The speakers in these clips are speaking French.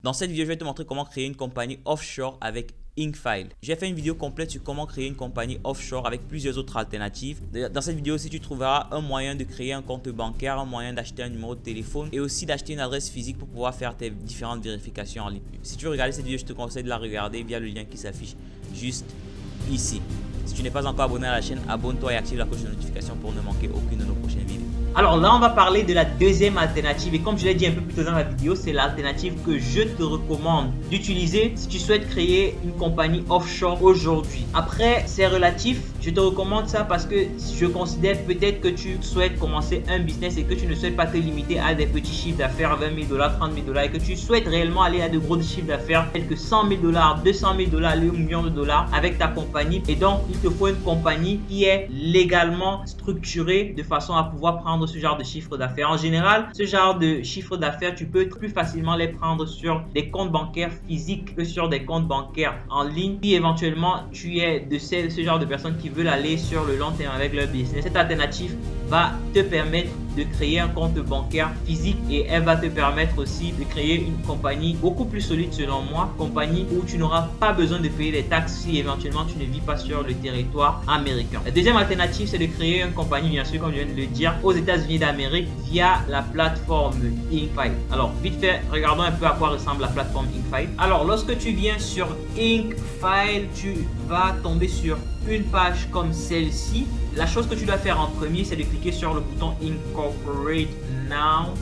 Dans cette vidéo, je vais te montrer comment créer une compagnie offshore avec Incfile. J'ai fait une vidéo complète sur comment créer une compagnie offshore avec plusieurs autres alternatives. Dans cette vidéo aussi, tu trouveras un moyen de créer un compte bancaire, un moyen d'acheter un numéro de téléphone et aussi d'acheter une adresse physique pour pouvoir faire tes différentes vérifications en ligne. Si tu veux regarder cette vidéo, je te conseille de la regarder via le lien qui s'affiche juste ici. Si tu n'es pas encore abonné à la chaîne, abonne-toi et active la cloche de notification pour ne manquer aucune de nos prochaines vidéos. Alors là, on va parler de la deuxième alternative et comme je l'ai dit un peu plus tôt dans la vidéo, c'est l'alternative que je te recommande d'utiliser si tu souhaites créer une compagnie offshore aujourd'hui. Après, c'est relatif. Je te recommande ça parce que je considère peut-être que tu souhaites commencer un business et que tu ne souhaites pas te limiter à des petits chiffres d'affaires, 20 000 $, 30 000 $ et que tu souhaites réellement aller à de gros chiffres d'affaires tels que 100 000 $, 200 000 $, aller au million de dollars avec ta compagnie. Et donc, il te faut une compagnie qui est légalement structurée de façon à pouvoir prendre ce genre de chiffre d'affaires. En général, ce genre de chiffre d'affaires, tu peux plus facilement les prendre sur des comptes bancaires physiques que sur des comptes bancaires en ligne. Si éventuellement tu es de ce genre de personnes qui veulent aller sur le long terme avec leur business, cette alternative va te permettre de créer un compte bancaire physique et elle va te permettre aussi de créer une compagnie beaucoup plus solide selon moi, compagnie où tu n'auras pas besoin de payer des taxes si éventuellement tu ne vis pas sur le territoire américain. La deuxième alternative, c'est de créer une compagnie, bien sûr, comme je viens de le dire, aux États-Unis d'Amérique via la plateforme Incfile. Alors, vite fait, regardons un peu à quoi ressemble la plateforme Incfile. Alors, lorsque tu viens sur Incfile, tu vas tomber sur une page comme celle-ci. La chose que tu dois faire en premier, c'est de cliquer sur le bouton Incorporate Now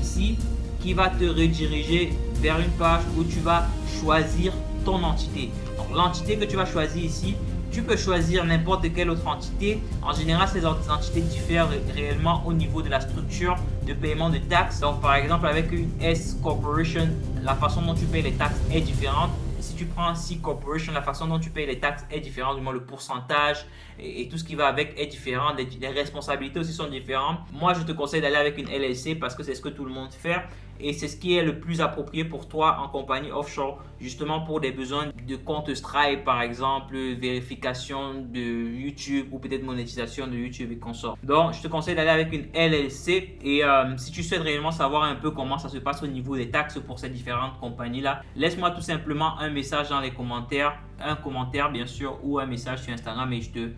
ici, qui va te rediriger vers une page où tu vas choisir ton entité. Donc l'entité que tu vas choisir ici, tu peux choisir n'importe quelle autre entité. En général, ces entités diffèrent réellement au niveau de la structure de paiement de taxes. Donc par exemple, avec une S Corporation, la façon dont tu payes les taxes est différente. Si tu prends C Corporation, la façon dont tu payes les taxes est différente, du moins le pourcentage et tout ce qui va avec est différent, les responsabilités aussi sont différentes. Moi, je te conseille d'aller avec une LLC parce que c'est ce que tout le monde fait et c'est ce qui est le plus approprié pour toi en compagnie offshore, justement pour des besoins de compte Stripe par exemple, vérification de YouTube ou peut-être monétisation de YouTube et consorts. Donc, je te conseille d'aller avec une LLC et si tu souhaites réellement savoir un peu comment ça se passe au niveau des taxes pour ces différentes compagnies-là, laisse-moi tout simplement un message dans les commentaires, un commentaire bien sûr ou un message sur Instagram et je te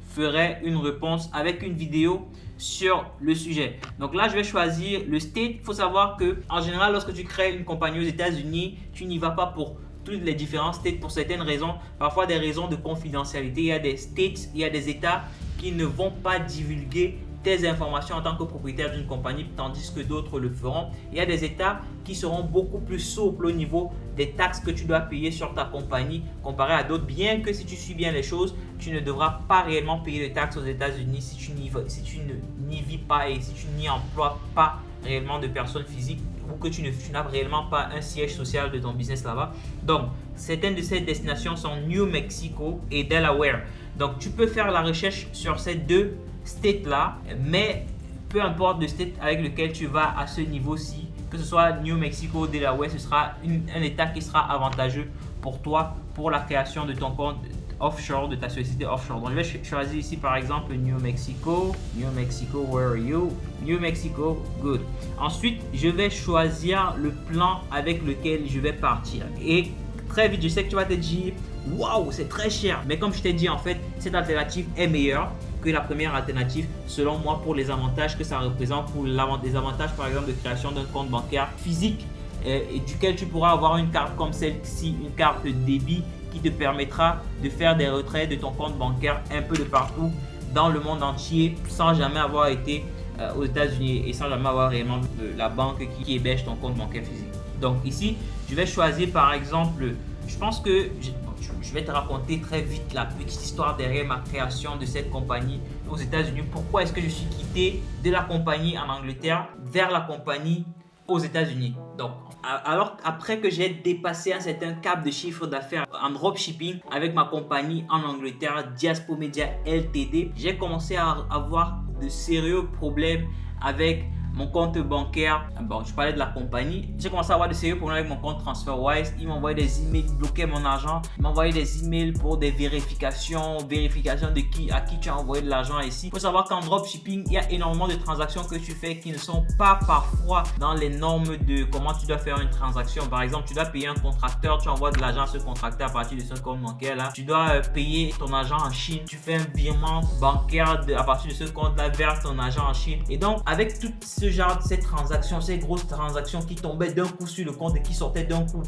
ferai une réponse avec une vidéo sur le sujet. Donc là, je vais choisir le state. Il faut savoir que en général, lorsque tu crées une compagnie aux États-Unis, tu n'y vas pas pour toutes les différents states pour certaines raisons, parfois des raisons de confidentialité. Il y a des states, il y a des États qui ne vont pas divulguer tes informations en tant que propriétaire d'une compagnie, tandis que d'autres le feront. Il y a des États qui seront beaucoup plus souples au niveau des taxes que tu dois payer sur ta compagnie comparé à d'autres, bien que si tu suis bien les choses, tu ne devras pas réellement payer de taxes aux États-Unis si tu n'y vis pas et si tu n'y emploies pas réellement de personnes physiques ou que tu n'as réellement pas un siège social de ton business là-bas. Donc, certaines de ces destinations sont New Mexico et Delaware. Donc, tu peux faire la recherche sur ces deux state là, mais peu importe le state avec lequel tu vas à ce niveau-ci, que ce soit New Mexico ou Delaware, ce sera un état qui sera avantageux pour toi pour la création de ton compte offshore, de ta société offshore. Donc je vais choisir ici par exemple New Mexico, where are you? New Mexico, good. Ensuite, je vais choisir le plan avec lequel je vais partir. Et très vite, je sais que tu vas te dire, waouh, c'est très cher. Mais comme je t'ai dit, en fait, cette alternative est meilleure que la première alternative selon moi pour les avantages que ça représente, pour les avantages par exemple de création d'un compte bancaire physique et duquel tu pourras avoir une carte comme celle-ci, une carte débit qui te permettra de faire des retraits de ton compte bancaire un peu de partout dans le monde entier sans jamais avoir été aux États-Unis et sans jamais avoir réellement la banque qui héberge ton compte bancaire physique. Donc ici, je vais choisir par exemple, je pense que je vais te raconter très vite la petite histoire derrière ma création de cette compagnie aux États-Unis. Pourquoi est-ce que je suis quitté de la compagnie en Angleterre vers la compagnie aux États-Unis. Donc, alors après que j'ai dépassé un certain cap de chiffre d'affaires en dropshipping avec ma compagnie en Angleterre, Diaspomedia Ltd, j'ai commencé à avoir de sérieux problèmes avec mon compte bancaire. Bon, je parlais de la compagnie. J'ai commencé à avoir de sérieux problèmes avec mon compte TransferWise. Il m'envoyait des emails, il bloquait mon argent. Il m'envoyait des emails pour des vérifications de à qui tu as envoyé de l'argent ici. Il faut savoir qu'en dropshipping, il y a énormément de transactions que tu fais qui ne sont pas parfois dans les normes de comment tu dois faire une transaction. Par exemple, tu dois payer un contracteur, tu envoies de l'argent à ce contracteur à partir de ce compte bancaire là. Tu dois payer ton argent en Chine. Tu fais un virement bancaire à partir de ce compte là vers ton argent en Chine. Et donc, avec tout ce genre de ces transactions, ces grosses transactions qui tombaient d'un coup sur le compte et qui sortaient d'un coup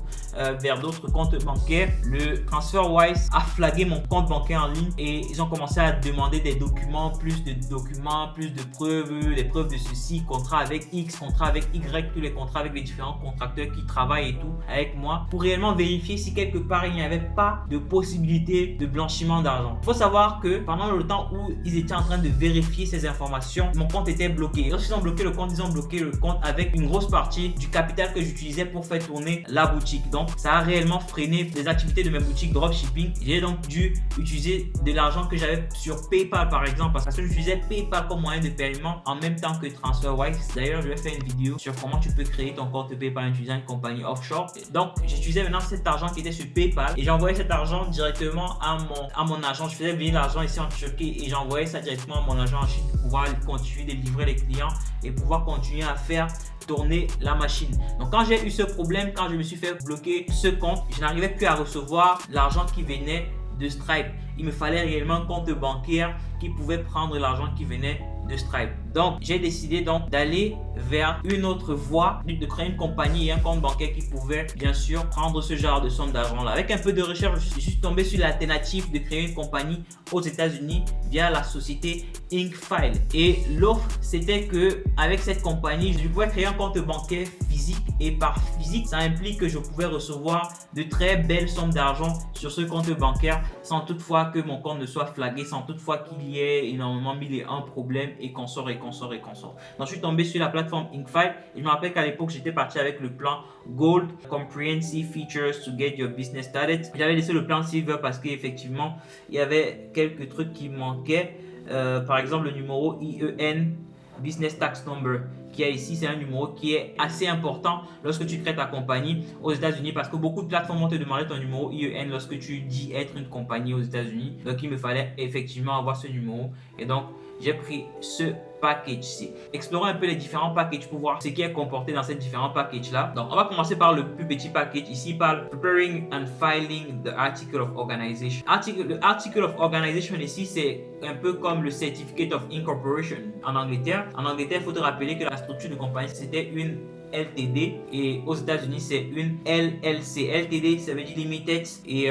vers d'autres comptes bancaires, le TransferWise a flagué mon compte bancaire en ligne et ils ont commencé à demander des documents, plus de preuves, les preuves de ceci, contrat avec X, contrat avec Y, tous les contrats avec les différents contracteurs qui travaillent et tout avec moi pour réellement vérifier si quelque part il n'y avait pas de possibilité de blanchiment d'argent. Il faut savoir que pendant le temps où ils étaient en train de vérifier ces informations, mon compte était bloqué. Lorsqu'ils ont bloqué le compte, ils ont bloqué le compte avec une grosse partie du capital que j'utilisais pour faire tourner la boutique. Donc ça a réellement freiné les activités de mes boutiques dropshipping. J'ai donc dû utiliser de l'argent que j'avais sur PayPal par exemple, parce que j'utilisais PayPal comme moyen de paiement en même temps que TransferWise. D'ailleurs, je vais faire une vidéo sur comment tu peux créer ton compte PayPal en utilisant une compagnie offshore. Donc j'utilisais maintenant cet argent qui était sur PayPal et j'envoyais cet argent directement à mon agent. Je faisais venir l'argent ici en Turquie et j'envoyais ça directement à mon agent en Chine pour pouvoir continuer de livrer les clients et pouvoir continuer à faire tourner la machine. Donc quand j'ai eu ce problème, quand je me suis fait bloquer ce compte, je n'arrivais plus à recevoir l'argent qui venait de Stripe. Il me fallait réellement un compte bancaire qui pouvait prendre l'argent qui venait de Stripe. Donc j'ai décidé donc d'aller vers une autre voie, de créer une compagnie et un compte bancaire qui pouvait bien sûr prendre ce genre de somme d'argent là. Avec un peu de recherche, je suis tombé sur l'alternative de créer une compagnie aux États-Unis via la société Inkfile. Et l'offre c'était que avec cette compagnie, je pouvais créer un compte bancaire physique et par physique, ça implique que je pouvais recevoir de très belles sommes d'argent sur ce compte bancaire sans toutefois que mon compte ne soit flagué, sans toutefois qu'il y ait énormément mille et un problèmes et qu'on sort. Donc je suis tombé sur la plateforme Inkfile et je me rappelle qu'à l'époque j'étais parti avec le plan Gold, Comprehensive Features to get your business started. J'avais laissé le plan Silver parce qu'effectivement il y avait quelques trucs qui manquaient, par exemple le numéro IEN, Business Tax Number, qui est ici, c'est un numéro qui est assez important lorsque tu crées ta compagnie aux États-Unis parce que beaucoup de plateformes vont te demander ton numéro IEN lorsque tu dis être une compagnie aux États-Unis. Donc il me fallait effectivement avoir ce numéro et donc j'ai pris ce package-ci. Explorons un peu les différents packages pour voir ce qui est comporté dans ces différents packages-là. Donc, on va commencer par le plus petit package. Ici, il parle Preparing and Filing the Article of Organization. Le Article of Organization ici, c'est un peu comme le Certificate of Incorporation en Angleterre. En Angleterre, il faut te rappeler que la structure de compagnie, c'était une LTD et aux États-Unis, c'est une LLC. LTD, ça veut dire Limited et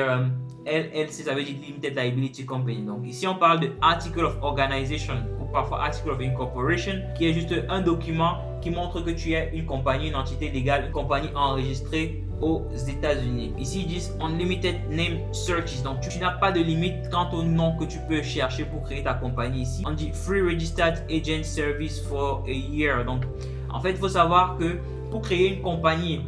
LLC, ça veut dire Limited Liability Company. Donc ici, on parle de Article of Organization ou parfois Article of Incorporation, qui est juste un document qui montre que tu es une compagnie, une entité légale, une compagnie enregistrée aux États-Unis. Ici, ils disent Unlimited Name Searches. Donc, tu n'as pas de limite quant au nom que tu peux chercher pour créer ta compagnie ici. On dit Free Registered Agent Service for a year. Donc, en fait, il faut savoir que pour créer une compagnie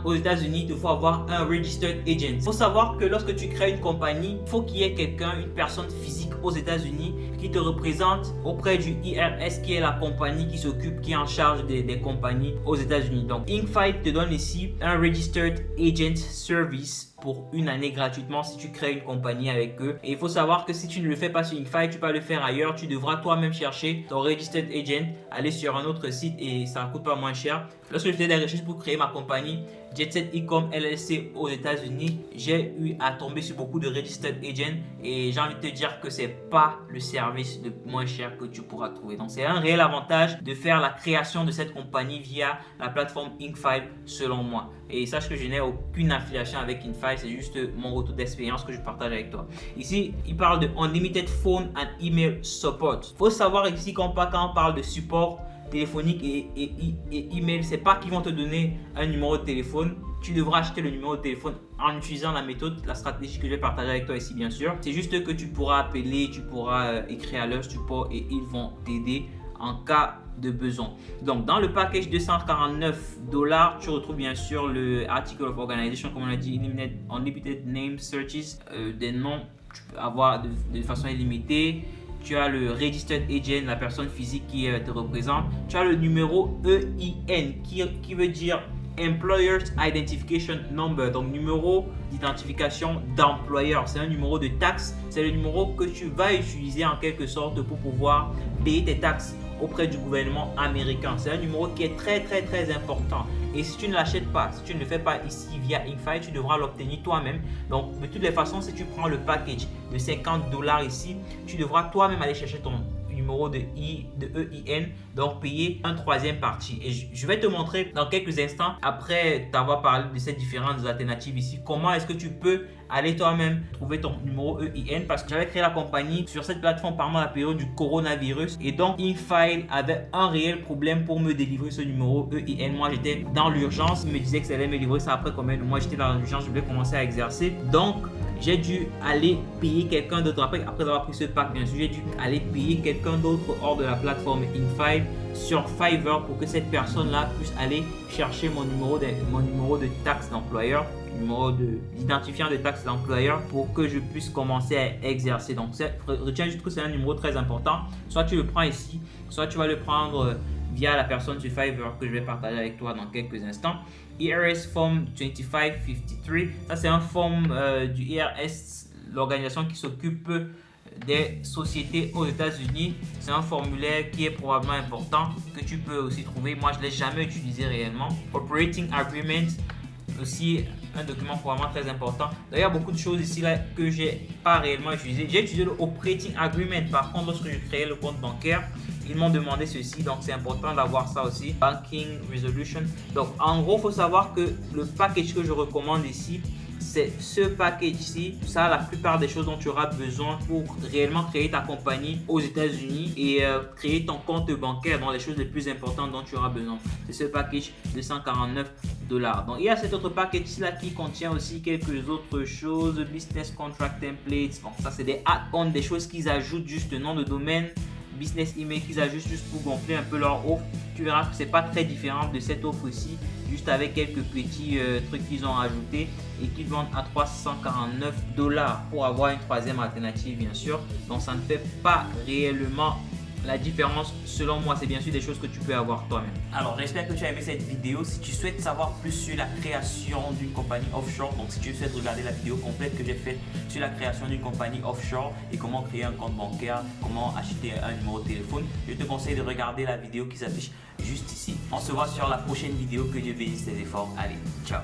aux États-Unis, il faut avoir un registered agent. Il faut savoir que lorsque tu crées une compagnie, il faut qu'il y ait quelqu'un, une personne physique aux États-Unis qui te représente auprès du IRS, qui est la compagnie qui s'occupe, qui est en charge des compagnies aux États-Unis. Donc, Inkfile te donne ici un registered agent service pour une année gratuitement si tu crées une compagnie avec eux. Et il faut savoir que si tu ne le fais pas sur Inkfile, tu peux le faire ailleurs. Tu devras toi-même chercher ton registered agent, aller sur un autre site et ça ne coûte pas moins cher. Lorsque je faisais des recherches pour créer ma compagnie Jetset Ecom LLC aux États-Unis, j'ai eu à tomber sur beaucoup de registered agents et j'ai envie de te dire que c'est pas le service le moins cher que tu pourras trouver. Donc c'est un réel avantage de faire la création de cette compagnie via la plateforme Inkfile selon moi. Et sache que je n'ai aucune affiliation avec Inkfile, c'est juste mon retour d'expérience que je partage avec toi. Ici, il parle de Unlimited Phone and Email Support. Il faut savoir ici quand on parle de support téléphonique et email, c'est pas qu'ils vont te donner un numéro de téléphone. Tu devras acheter le numéro de téléphone en utilisant la méthode, la stratégie que je vais partager avec toi ici bien sûr. C'est juste que tu pourras appeler, tu pourras écrire à leur support et ils vont t'aider en cas de besoin. Donc dans le package $249, tu retrouves bien sûr le Article of Organization, comme on a dit, Unlimited Name Searches, des noms tu peux avoir de façon illimitée. tu as le Registered Agent, la personne physique qui te représente. Tu as le numéro EIN qui veut dire Employers Identification Number, donc numéro d'identification d'employeur. C'est un numéro de taxe, c'est le numéro que tu vas utiliser en quelque sorte pour pouvoir payer tes taxes auprès du gouvernement américain. C'est un numéro qui est très important. Et si tu ne l'achètes pas, si tu ne le fais pas ici via Inkfile, tu devras l'obtenir toi-même. Donc de toutes les façons, si tu prends le package de $50 ici, tu devras toi-même aller chercher ton numéro de EIN, donc payer un troisième parti. Et je vais te montrer dans quelques instants, après t'avoir parlé de ces différentes alternatives ici, comment est-ce que tu peux aller toi-même trouver ton numéro EIN, parce que j'avais créé la compagnie sur cette plateforme pendant la période du coronavirus et donc Inkfile avait un réel problème pour me délivrer ce numéro EIN. Moi j'étais dans l'urgence, il me disait que ça allait me livrer ça après combien de mois, j'étais dans l'urgence, je voulais commencer à exercer, donc j'ai dû aller payer quelqu'un d'autre. Après avoir pris ce pack, bien sûr, j'ai dû aller payer quelqu'un d'autre hors de la plateforme Inkfile sur Fiverr pour que cette personne-là puisse aller chercher mon numéro de taxe d'employeur, numéro d'identifiant de taxe d'employeur pour que je puisse commencer à exercer. Donc, retiens juste que c'est un numéro très important. Soit tu le prends ici, soit tu vas le prendre via la personne sur Fiverr que je vais partager avec toi dans quelques instants. IRS Form 2553, ça c'est un form du IRS, l'organisation qui s'occupe des sociétés aux États-Unis. C'est un formulaire qui est probablement important, que tu peux aussi trouver. Moi, je ne l'ai jamais utilisé réellement. Operating Agreement, aussi un document probablement très important. D'ailleurs, beaucoup de choses ici là que j'ai pas réellement utilisé. J'ai utilisé le Operating Agreement. Par contre, lorsque je créais le compte bancaire, ils m'ont demandé ceci, donc c'est important d'avoir ça aussi. Banking Resolution. Donc, en gros, il faut savoir que le package que je recommande ici, c'est ce package-ci. Ça, la plupart des choses dont tu auras besoin pour réellement créer ta compagnie aux États-Unis et créer ton compte bancaire, dans les choses les plus importantes dont tu auras besoin. C'est ce package de $149. Donc, il y a cet autre package-là qui contient aussi quelques autres choses. Business Contract Templates. Bon, ça, c'est des add-ons, des choses qu'ils ajoutent juste nom de domaine. Business email qu'ils ajustent juste pour gonfler un peu leur offre. Tu verras que c'est pas très différent de cette offre-ci, juste avec quelques petits trucs qu'ils ont ajoutés et qu'ils vendent à $349 pour avoir une troisième alternative, bien sûr. Donc ça ne fait pas réellement la différence. Selon moi, c'est bien sûr des choses que tu peux avoir toi-même. Alors, j'espère que tu as aimé cette vidéo. Si tu souhaites savoir plus sur la création d'une compagnie offshore, donc si tu souhaites regarder la vidéo complète que j'ai faite sur la création d'une compagnie offshore et comment créer un compte bancaire, comment acheter un numéro de téléphone, je te conseille de regarder la vidéo qui s'affiche juste ici. On se voit sur la prochaine vidéo. Que Dieu bénisse tes efforts. Allez, ciao.